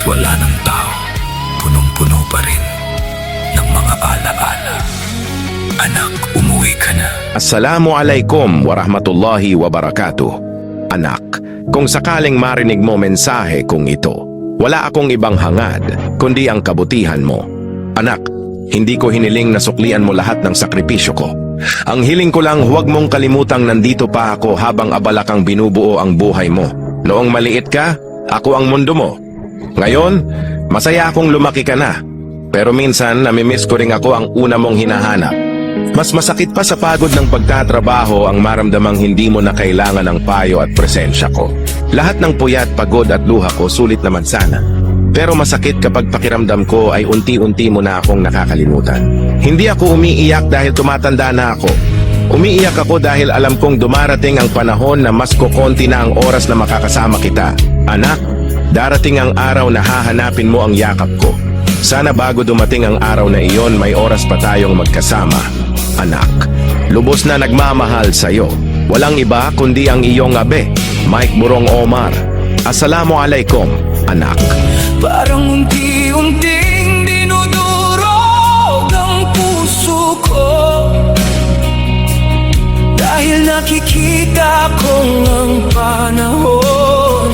wala ng tao, punong-puno pa rin ng mga alaala. Anak, umuwi ka na. Assalamualaikum warahmatullahi wabarakatuh. Anak, kung sakaling marinig mo mensahe kung ito, wala akong ibang hangad kundi ang kabutihan mo. Anak, hindi ko hiniling na suklian mo lahat ng sakripisyo ko. Ang hiling ko lang huwag mong kalimutang nandito pa ako habang abala kang binubuo ang buhay mo. Noong maliit ka, ako ang mundo mo. Ngayon, masaya akong lumaki ka na. Pero minsan, namimiss ko rin ako ang una mong hinahanap. Mas masakit pa sa pagod ng pagtatrabaho ang maramdamang hindi mo na kailangan ng payo at presensya ko. Lahat ng puyat, pagod at luha ko sulit naman sana. Pero masakit kapag pakiramdam ko ay unti-unti mo na akong nakakalimutan. Hindi ako umiiyak dahil tumatanda na ako. Umiiyak ako dahil alam kong dumarating ang panahon na mas kokonti na ang oras na makakasama kita. Anak, darating ang araw na hahanapin mo ang yakap ko. Sana bago dumating ang araw na iyon may oras pa tayong magkasama. Anak, lubos na nagmamahal sa'yo. Walang iba kundi ang iyong abe, Mike Burong Omar. Assalamualaikum, anak. Parang unti-unting dinudurog ang puso ko, dahil nakikita kong ang panahon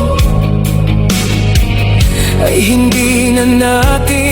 ay hindi na natin